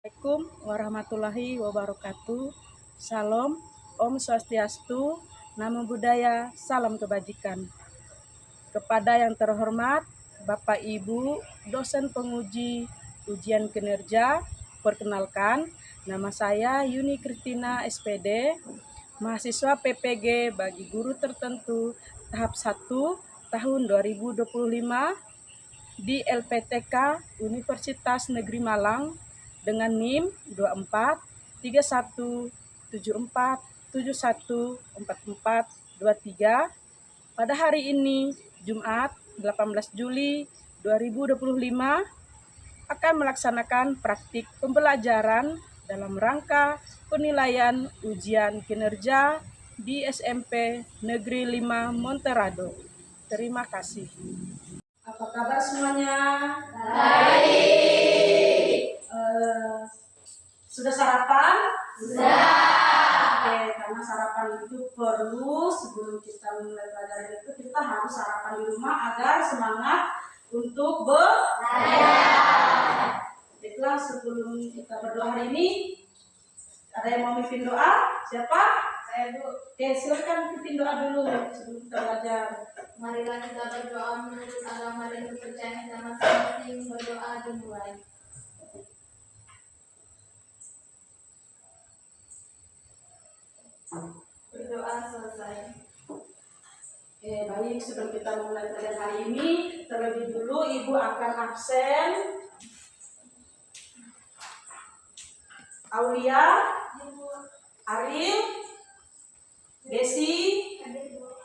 Assalamualaikum warahmatullahi wabarakatuh. Salam, Om Swastiastu, Namo Buddhaya, salam kebajikan. Kepada yang terhormat Bapak Ibu, dosen penguji ujian kinerja, perkenalkan, nama saya Yuni Kristina SPD, mahasiswa PPG bagi guru tertentu tahap 1 tahun 2025 di LPTK Universitas Negeri Malang dengan NIM 24 3174714423 pada hari ini Jumat 18 Juli 2025 akan melaksanakan praktik pembelajaran dalam rangka penilaian ujian kinerja di SMP Negeri 5 Monterado. Terima kasih. Apa kabar semuanya? Baik. Sudah sarapan? Sudah. Oke, karena sarapan itu perlu sebelum kita mulai pelajaran itu kita harus sarapan di rumah agar semangat untuk belajar. Baiklah, sebelum kita berdoa hari ini, ada yang mau mimpin doa? Siapa? Saya, Bu. Oke, silahkan pimpin doa dulu sebelum kita belajar. Marilah kita berdoa menurut agama dan kepercayaan kita masing-masing. Berdoa dimulai. Berdoa selesai. Oke, baik, sebelum kita mulai pelajaran hari ini, terlebih dulu Ibu akan absen. Aulia, Aril, Desi,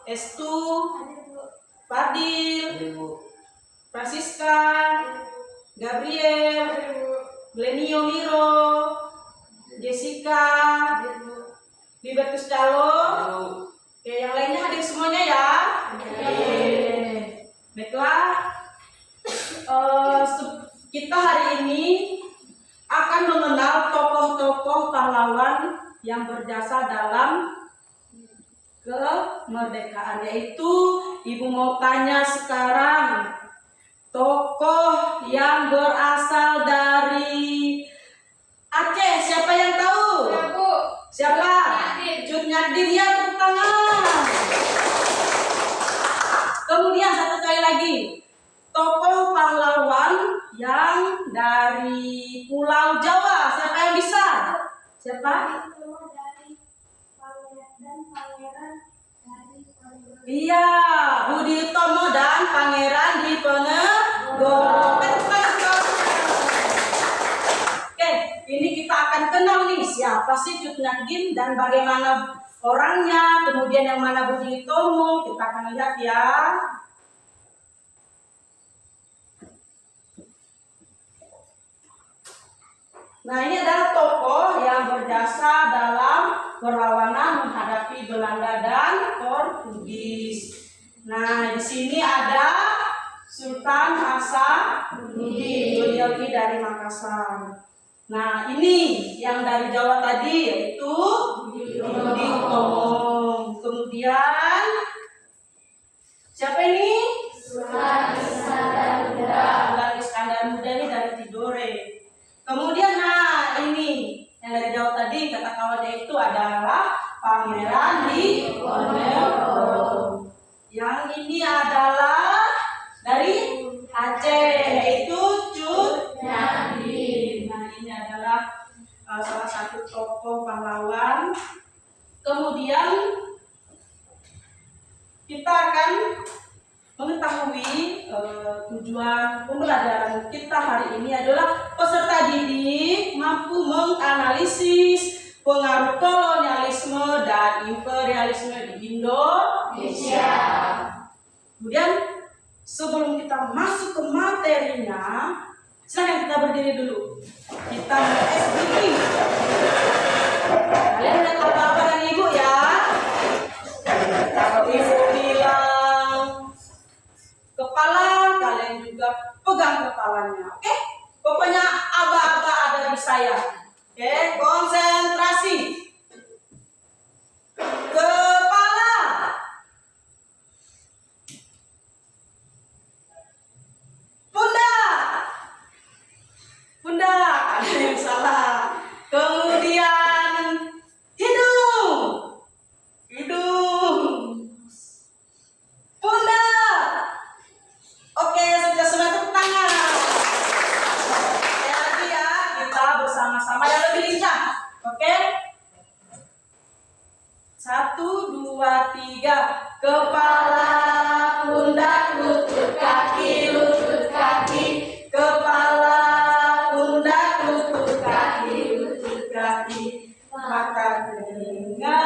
Estu, Fadil, Francisca, Gabriel, Glenio Miro, Jessica, Libertus Calo. Oke, yang lainnya hadir semuanya ya. Baiklah, kita hari ini akan mengenal tokoh-tokoh pahlawan yang berjasa dalam kemerdekaan, yaitu Ibu mau tanya sekarang tokoh yang berasal dari Aceh, siapa yang tahu? Siapa? Cut Nyadin, ya, tepuk tangan. Kemudian satu kali lagi, tokoh pahlawan yang dari Pulau Jawa, siapa yang bisa? Siapa? Iya, Budi Utomo dan Pangeran Diponegoro. Oke, ini kita akan kenal nih siapa sih Cut Nyak dan bagaimana orangnya, kemudian yang mana Budi Utomo, kita akan lihat ya. Nah, ini adalah tokoh yang berjasa dalam perlawanan menghadapi Belanda dan Portugis. Nah, di sini ada Sultan Hasanuddin, beliau ini dari Makassar. Nah, ini yang dari Jawa tadi yaitu Budi Utomo. Kemudian siapa ini? Sultan Iskandar Muda ini dari Tidore. Kemudian ini yang dari Jawa tadi kata kawannya itu adalah Pangeran Diponegoro. Yang ini adalah dari Aceh yaitu Cut Nyadin. Nah, ini adalah salah satu tokoh pahlawan. Kemudian kita akan mengetahui tujuan pembelajaran kita hari ini adalah peserta didik mampu menganalisis pengaruh kolonialisme dan imperialisme di Indonesia. Kemudian sebelum kita masuk ke materinya, silakan kita berdiri dulu. Kita SDG. Kalian lihat apa-apa dan Ibu ya. Kalau Ibu bilang kepala, kalian juga pegang kepalanya, oke? Pokoknya aba-aba ada di saya. Oke, konsentrasi. Kepala. Pundak. Pundak, ada yang salah. lebih lincah. Oke? 1, 2, 3. Kepala, pundak, lutut kaki, lutut kaki. Kepala, pundak, lutut kaki, lutut kaki. Mata, telinga,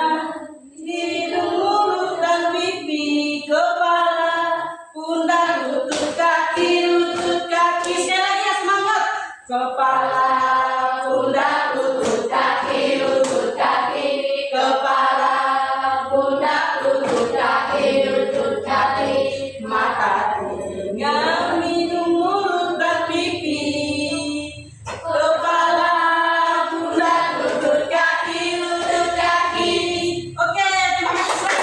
hidung, mulut, dan pipi. Kepala, pundak, lutut kaki, lutut kaki. Sekali lagi ya, semangat. Kepala, pundak, lutut kaki, lutut kaki. Kepala, pundak, lutut kaki, lutut kaki. Mata, telinga, hidung, mulut, dan pipi. Kepala, pundak, lutut kaki, lutut kaki. Oke, terima kasih.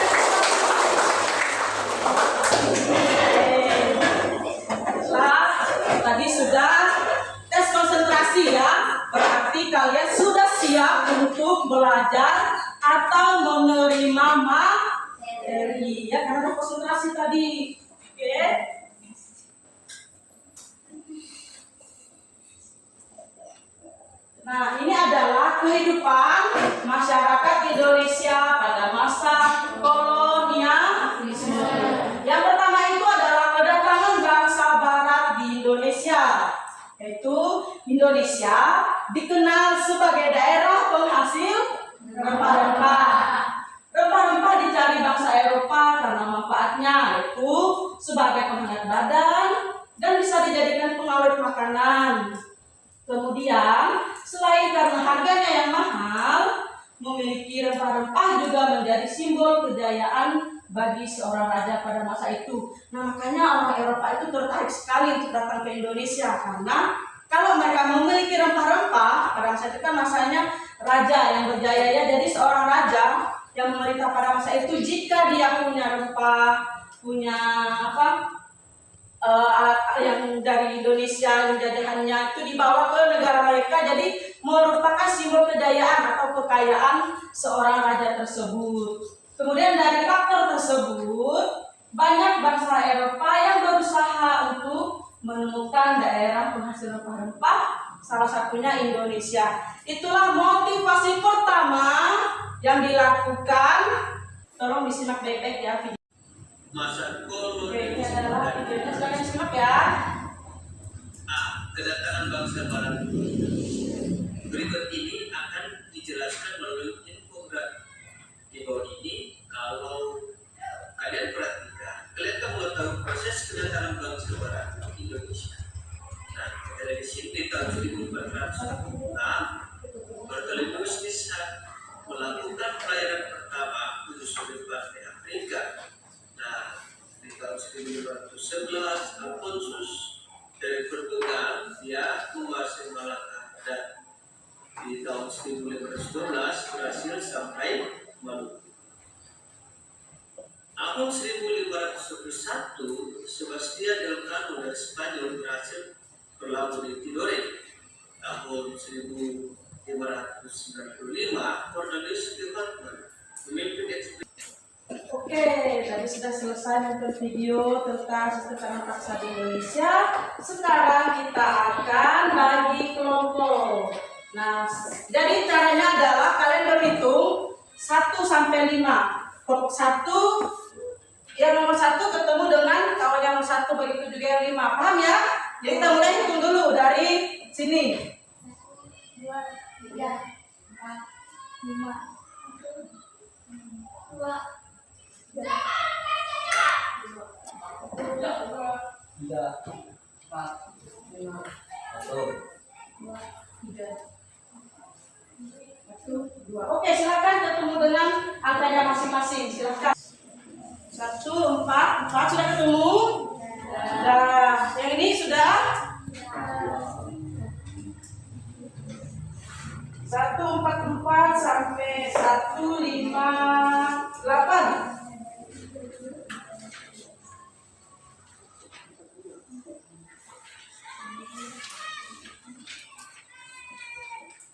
Nah, tadi sudah tes konsentrasi ya. Berarti kalian sudah siap untuk belajar atau menerima materi ya, karena ada konsentrasi tadi. Oke. Nah, ini adalah kehidupan masyarakat Indonesia pada masa kolonialisme. Yang pertama itu adalah kedatangan bangsa Barat di Indonesia. Yaitu Indonesia dikenal sebagai daerah penghasil rempah-rempah. Rempah-rempah dicari bangsa Eropa karena manfaatnya, yaitu sebagai penghangat badan dan bisa dijadikan pengawet makanan. Kemudian, selain karena harganya yang mahal, memiliki rempah-rempah juga menjadi simbol kejayaan bagi seorang raja pada masa itu. Nah, makanya orang Eropa itu tertarik sekali untuk datang ke Indonesia, karena kalau mereka memiliki rempah-rempah, pada masa itu kan masanya raja yang berjaya ya. Jadi seorang raja yang memerintah pada masa itu, jika dia punya rempah, punya alat yang dari Indonesia yang jajahannya itu dibawa ke negara mereka, jadi merupakan simbol kejayaan atau kekayaan seorang raja tersebut. Kemudian dari faktor tersebut, banyak bangsa Eropa yang berusaha untuk menemukan daerah penghasil rempah-rempah, salah satunya Indonesia. Itulah motivasi pertama yang dilakukan. Tolong disimak baik-baik ya video. Masa Ini adalah videonya, silahkan disimak ya. Kedatangan bangsa Barat. Berikut ini akan dijelaskan melalui infografis. Di bawah ini, kalau kalian perhatikan, kalian akan mengetahui proses kedatangan bangsa Barat di Indonesia. Nah, dari sini di tahun 1406, Bartholomeus bisa melakukan pelayaran pertama menyusuri pantai Afrika. Nah, di tahun 1511, Alfonsus dari Portugal dia menguasai Malaka, dan di tahun 1512 berhasil sampai Maluku. Tahun 1521, Sebastian Elcano dari Spanyol berhasil berlabuh di Tidore. Tahun 1595, Cornelius de Batman memimpin ekspedisi. Oke, tadi sudah selesai nonton video tentang sistem tanam paksa di Indonesia. Sekarang kita akan bagi kelompok. Nah, jadi caranya adalah kalian berhitung 1 sampai 5. Kelompok 1, yang nomor 1 ketemu dengan kawan yang nomor 1, begitu juga yang 5. Paham ya? Jadi kita mulai hitung dulu dari sini. 1, 2, 3, 4, 5, 2, 3, 2. Oke, silakan ketemu dengan angkanya masing-masing. Silakan. 1, 4 sudah ketemu. Nah, yang ini sudah 144 sampai 158.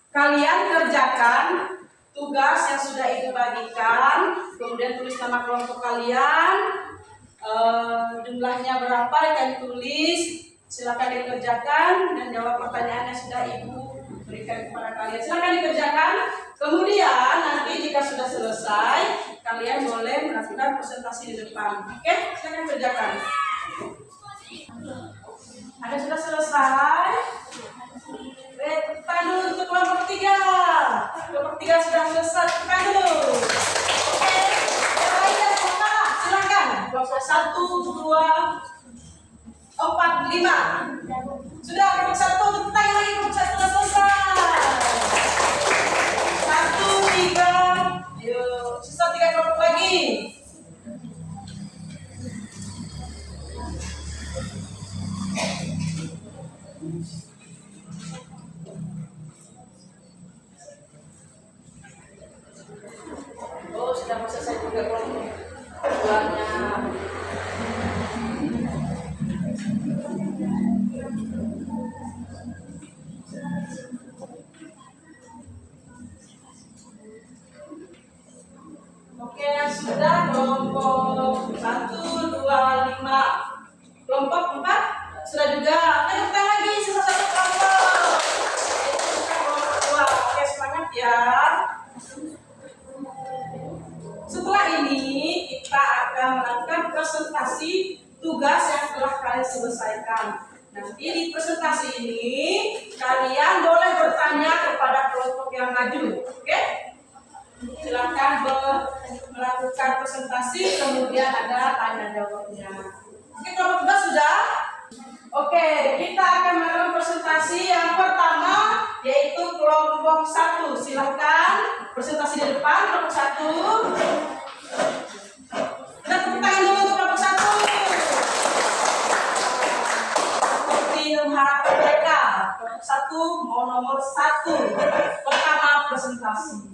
Kalian kerjakan tugas yang sudah ibu bagikan, kemudian tulis nama kelompok kalian, jumlahnya berapa kalian tulis, silakan dikerjakan dan jawab pertanyaan yang sudah ibu berikan kepada kalian. Silakan dikerjakan. Kemudian nanti jika sudah selesai, kalian boleh melakukan presentasi di depan. Oke, silakan kerjakan. Ada sudah selesai? Tekan dulu untuk kelompok 3. Kelompok 3 sudah selesai. Tekan dulu. Oke, yang lainnya semua silakan. Kelompok 1, 2, 4, 5. Sudah kelompok 1, tepuk tangan lagi, kelompok 1 sudah selesai. 1, 3. Yuk, sisa 3 kelompok lagi. Oh, sudah mau selesai juga kelompok 2-nya. Oke, sudah kelompok 1, 2, 5. Kelompok 4 sudah juga. Kita lagi sisa 1 kelompok. Itu sudah kelompok 2. Oke, semangat ya. Setelah ini kita akan melakukan presentasi tugas yang telah kalian selesaikan. Nanti di presentasi ini kalian boleh bertanya kepada kelompok yang maju. Oke? Silakan melakukan presentasi, kemudian ada tanya jawabnya. Oke, kelompok 2 sudah? Oke, kita akan melakukan presentasi yang pertama, yaitu kelompok 1. Silakan presentasi di depan, kelompok 1. Kita tepuk tangan dulu untuk kelompok 1. Seperti harapan mereka, kelompok 1 mau nomor 1. Pertama presentasi.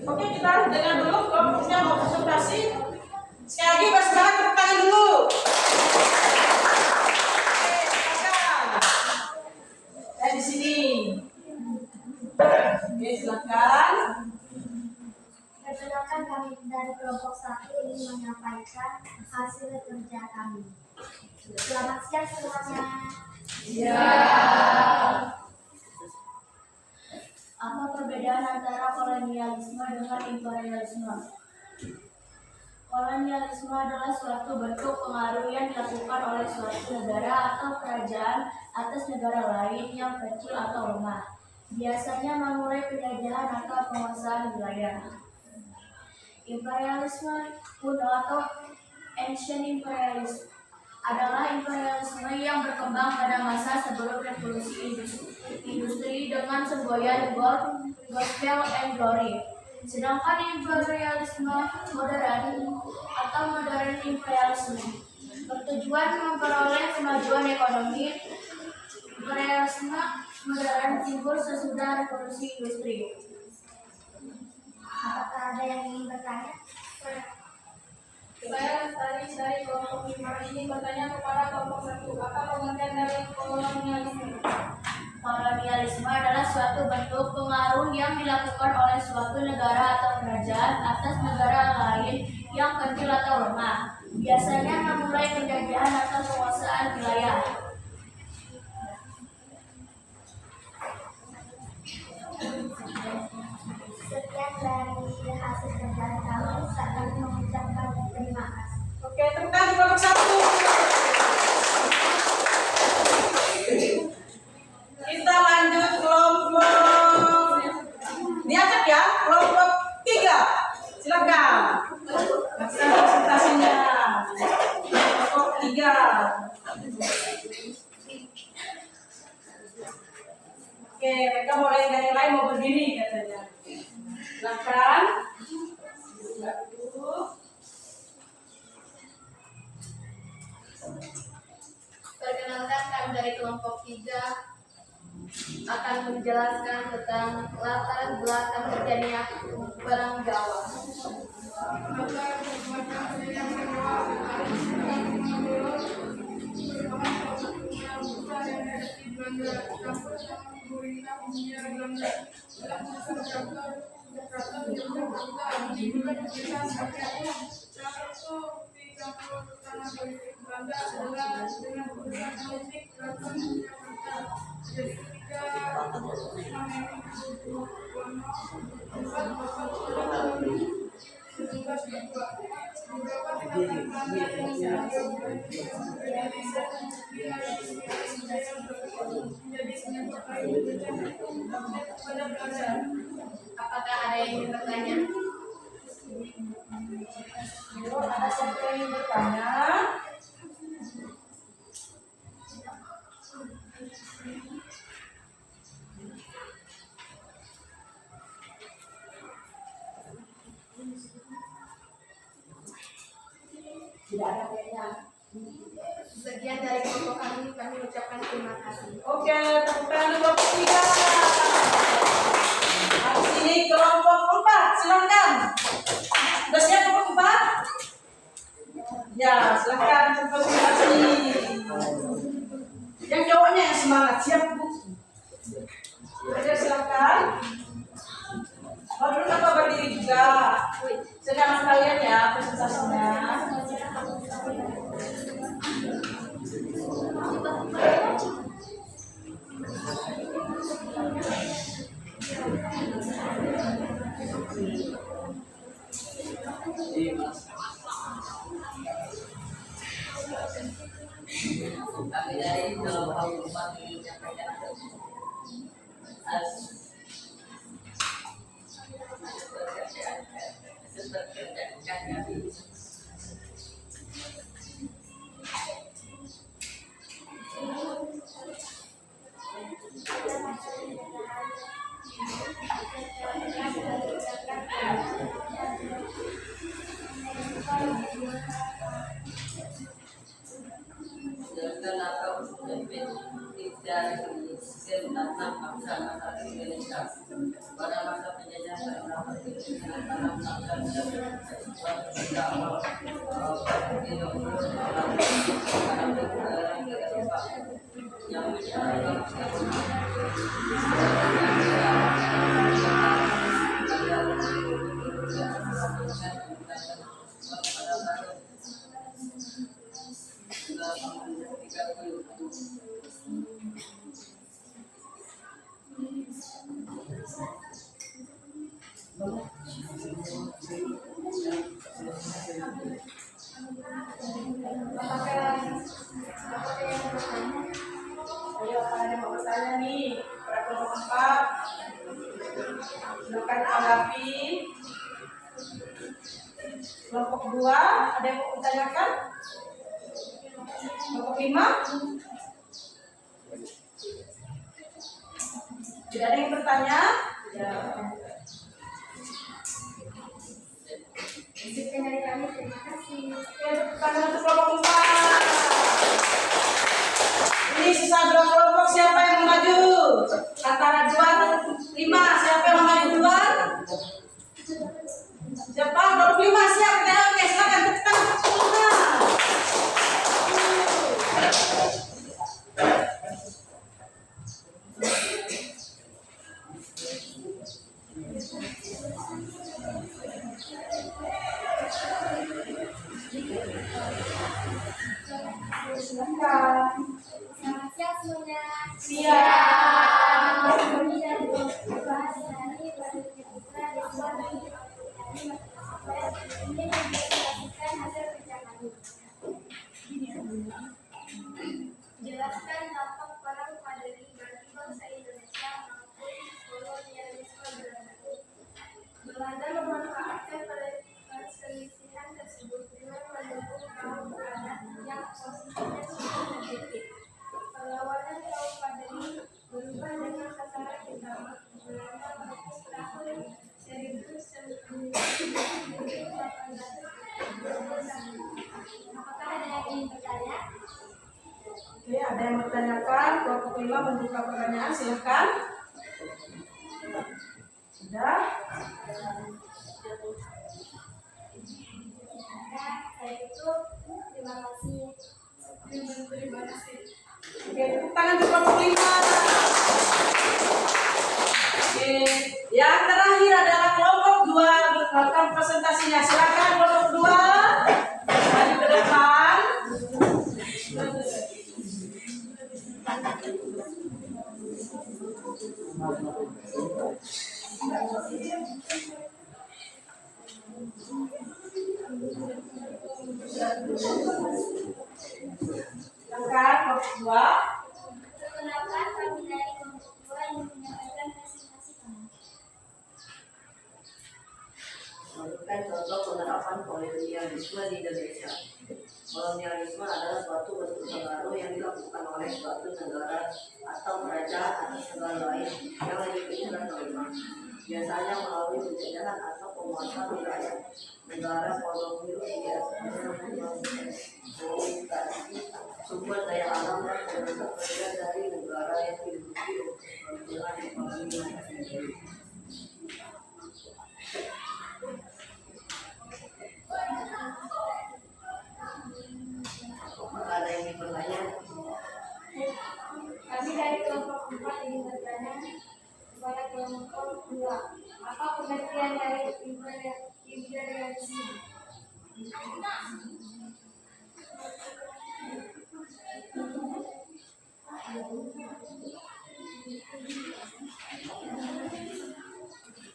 Oke, kita dengar dulu kelompoknya mau presentasi. Sekali lagi bersemangat, tepuk tangan dulu. Di sini. Oke, silakan. Perkenalkan, kami dari kelompok 1 ingin menyampaikan hasil kerja kami. Selamat siang semuanya. Ya. Apa perbedaan antara kolonialisme dengan imperialisme? Kolonialisme adalah suatu bentuk pengaruh yang dilakukan oleh suatu negara atau kerajaan atas negara lain yang kecil atau lemah. Biasanya memulai penjajahan atau penguasaan wilayah. Imperialisme kuno atau ancient imperialism adalah imperialisme yang berkembang pada masa sebelum revolusi industri dengan semboyan gospel and glory. Sedangkan imperialisme modern atau modern imperialisme bertujuan memperoleh kemajuan ekonomi. Imperialisme modern timbul sesudah revolusi industri. Apakah ada yang ingin bertanya? Saya dari kelompok 5 ini bertanya kepada kelompok 1, apa pengertian dari kolonialisme? Kolonialisme adalah suatu bentuk pengaruh yang dilakukan oleh suatu negara atau kerajaan atas negara lain yang kecil atau lemah. Biasanya memulai penjajahan atau penguasaan wilayah. Sekian dari hasil kerja kami, saya mengucapkan terima kasih. Oke, tepuk tangan kelompok 1. Kita lanjut kelompok. Diangkat ya, kelompok 3. Silakan. Lakukan presentasinya. Kelompok 3. Oke, mereka mulai dari lain mau berdiri katanya. Silakan. Perkenalkan, kami dari kelompok 3 akan menjelaskan tentang latar belakang terjadinya perang Jawa. Maka berbuatlah yang menjawab dan mengambil perkembangan yang besar yang hadapi Belanda campur sama pemerintah dunia Belanda dalam masyarakat yang terbuka dibuka dengan rakyat salah satu dicampur tanah politik Belanda adalah dengan keputusan politik Keraton Yogyakarta. Jadi ketika empat bapak pada tahun 1902 beberapa tindakan Belanda yang diambil Indonesia menjadi penyebab Indonesia kepada Belanda. Apakah ada yang ingin bertanya? Ayo, ada siapa yang ingin bertanya? Tidak ada kayaknya. Sekian dari kelompok kami ucapkan terima kasih. Oke, tepuk tangan kelompok 3. Habis ini kelompok 4, silakan. Sudah siap kelompok 4? Ya, silakan presentasi. Yang cowoknya yang semangat, siap Bu. Oke, silakan. Baru apa berdiri juga. Sedang kalian ya presentasinya. Kami dari kelompok 4 menyampaikan pada masa penjajahan Ayo, ada yang mau bertanya nih pada kelompok 4. Silakan tanggapi. Kelompok 2, ada yang mau bertanyakan? Kelompok 5? Tidak ada yang bertanya? Ya. Sekian dari kami, terima kasih. Oke, tepuk tangan untuk kelompok 4. Ini sisa 2 kelompok, siapa yang mau maju? Antara 2 dan 5, siapa yang mau maju duluan? Siapa? Kelompok 5 siap? Oke, silakan tepuk tangan untuk kelompok 5. Silakan. Selamat siang semuanya. Siap. Kami dari kelompok bahasa ini baru kita di suatu ini mempresentasikan hasil kerja kami. Jelaskan dampak perang Padri bagi bangsa Indonesia maupun kolonialisme Belanda. Belanda memanfaatkan perselisihan tersebut dengan mendukung kaum adat yang posisinya sudah negatif. Perlawanan kaum Padri berubah dengan sasaran utama Belanda pada tahun 1821. Apakah ada yang ingin bertanya? Oke, ada yang bertanyakan? Kelompok 5 membuka pertanyaan, silakan. Sudah? Saya itu terima kasih. Terima kasih. Oke, tepuk tangan untuk kelompok 5. Oke, yang terakhir adalah kelompok 2 melakukan presentasinya. Silakan kelompok 2 maju ke depan. Silakan kelompok 2. Perkenalkan, kami dari kelompok 2 yang menyampaikan presentasi kami. Menunjukkan contoh penerapan kolonialisme di Indonesia. Kolonialisme adalah suatu bentuk pengaruh yang dilakukan oleh suatu negara atau kerajaan atas negara lain yang memiliki terima. Biasanya melalui penjajahan atau penguasaan wilayah. Negara koloni biasanya menginvestasi sumber daya alam dan tenaga kerja dari negara yang diduduki untuk kepentingan ekonomi mereka sendiri. Apakah ada yang bertanya? Kami dari kelompok 4 ingin bertanya kepada kelompok 2. Apa pengertian dari imperialisme?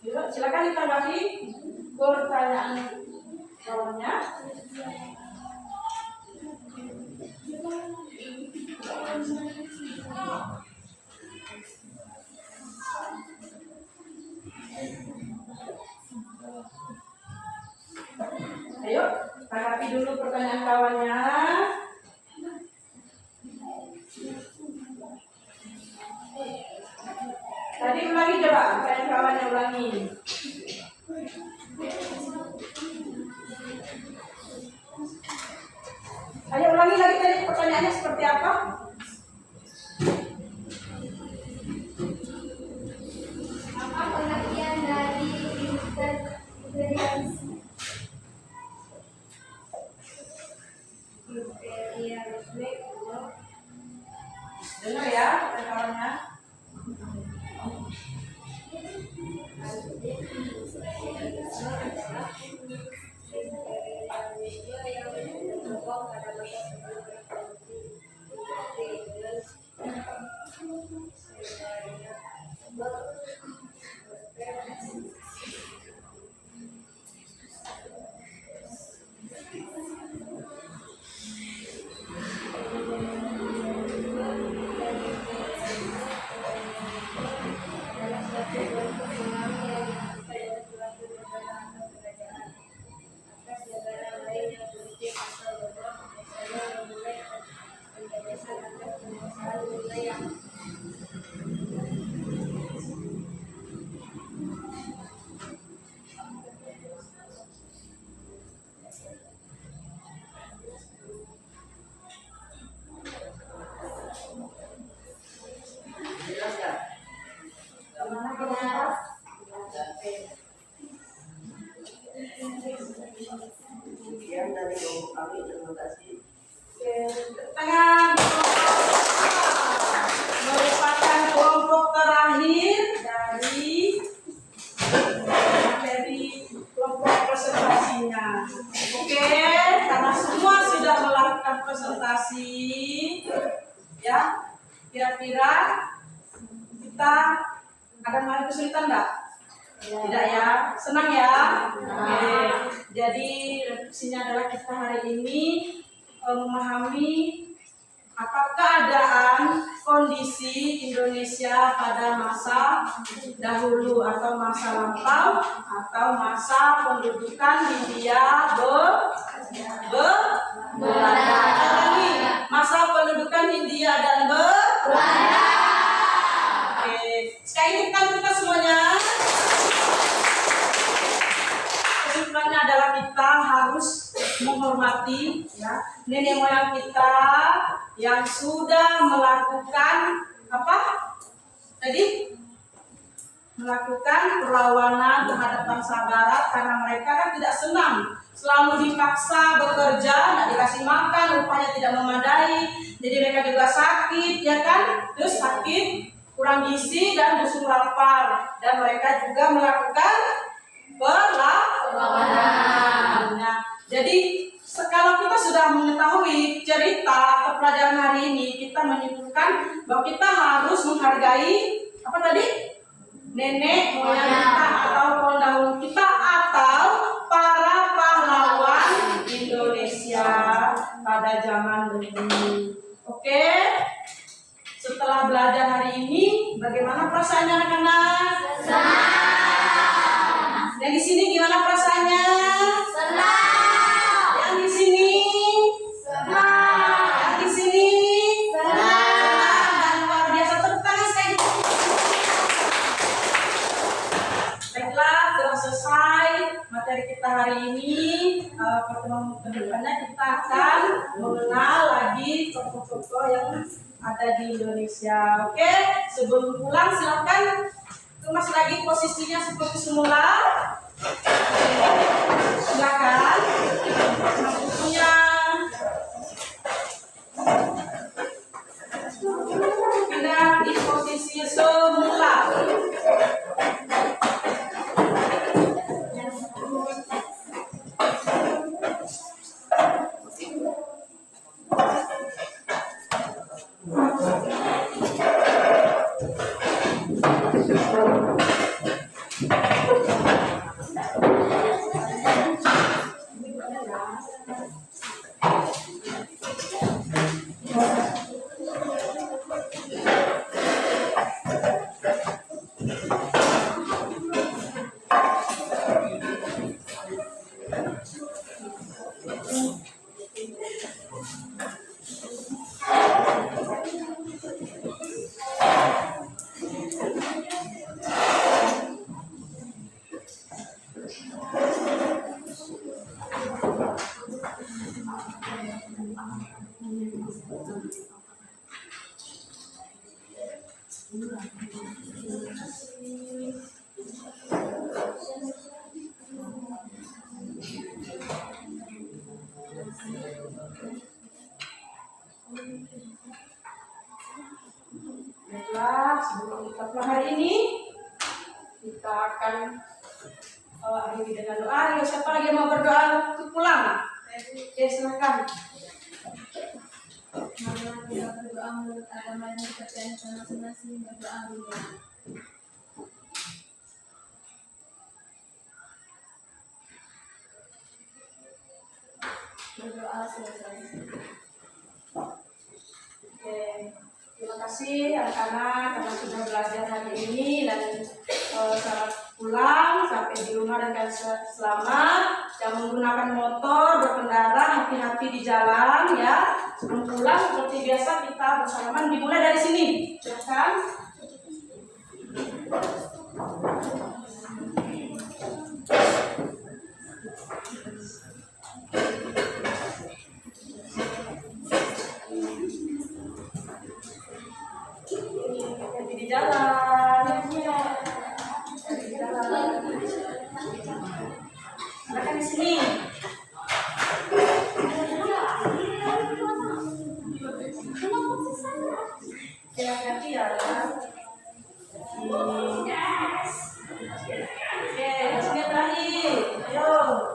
Yuk, silakan ditanggapi pertanyaan kawannya. Ayo, tanggapi dulu pertanyaan kawannya. Tadi ulangi coba, pertanyaan kawannya ulangi. Ayo ulangi lagi tadi pertanyaannya seperti apa? Apa pengertian dari imperialisme? Dengar ya kawannya. Jelas nggak? Sekian dari kelompok kami, terima kasih. Tangan merupakan kelompok terakhir dari kelompok presentasinya. Oke, karena semua sudah melakukan presentasi, ya, kira-kira kita akan mengalami kesulitan enggak? Tidak ya, senang ya. Oke. Jadi refleksinya adalah kita hari ini memahami apa keadaan kondisi Indonesia pada masa dahulu atau masa lampau atau masa pendudukan Hindia Belanda. Lagi masa pendudukan Hindia dan Belanda. Oke, sekali kita semuanya. Kesimpulannya adalah kita harus menghormati ya nenek moyang kita yang sudah melakukan apa tadi melakukan perlawanan terhadap bangsa Barat karena mereka kan tidak senang selalu dipaksa bekerja, tidak dikasih makan, upahnya tidak memadai, jadi mereka juga sakit, ya kan? Terus sakit, kurang gizi dan busuk lapar, dan mereka juga melakukan perlawanan. Nah, jadi kalau kita sudah mengetahui cerita atau pelajaran hari ini, kita menyimpulkan bahwa kita harus menghargai apa tadi? Nenek moyang kita atau pendahulu kita atau para pahlawan Indonesia pada zaman dulu. Oke? Setelah belajar hari ini, bagaimana perasaannya anak-anak? Senang. Yang di sini gimana perasaannya? Senang. Yang di sini? Senang. Yang di sini? Senang. Dan luar biasa, tepuk tangan sekali. Baiklah, telah selesai materi kita hari ini. Pertemuan kedepannya kita akan mengenal lagi tokoh-tokoh yang ada di Indonesia. Oke, sebelum pulang silakan kemas lagi posisinya seperti semula. Silakan kemas bukunya. Pindah di posisi semula. Baiklah, sebelum kita pulang hari ini, kita akan akhiri dengan doa. Ayo, siapa lagi yang mau berdoa untuk pulang? Oke, silakan. Marilah kita berdoa menurut agama yang dipercaya masing-masing, berdoa dulu. Berdoa selesai. Oke, terima kasih anak-anak karena sudah belajar hari ini dan selamat pulang sampai di rumah dengan selamat. Jangan menggunakan motor, berkendara, hati-hati di jalan ya. Sebelum pulang seperti biasa kita bersalaman dimulai dari sini, silakan. Hati di jalan. Di jalan. Silakan di sini. Hati-hati ya. Oke, di sini terakhir. Ayo.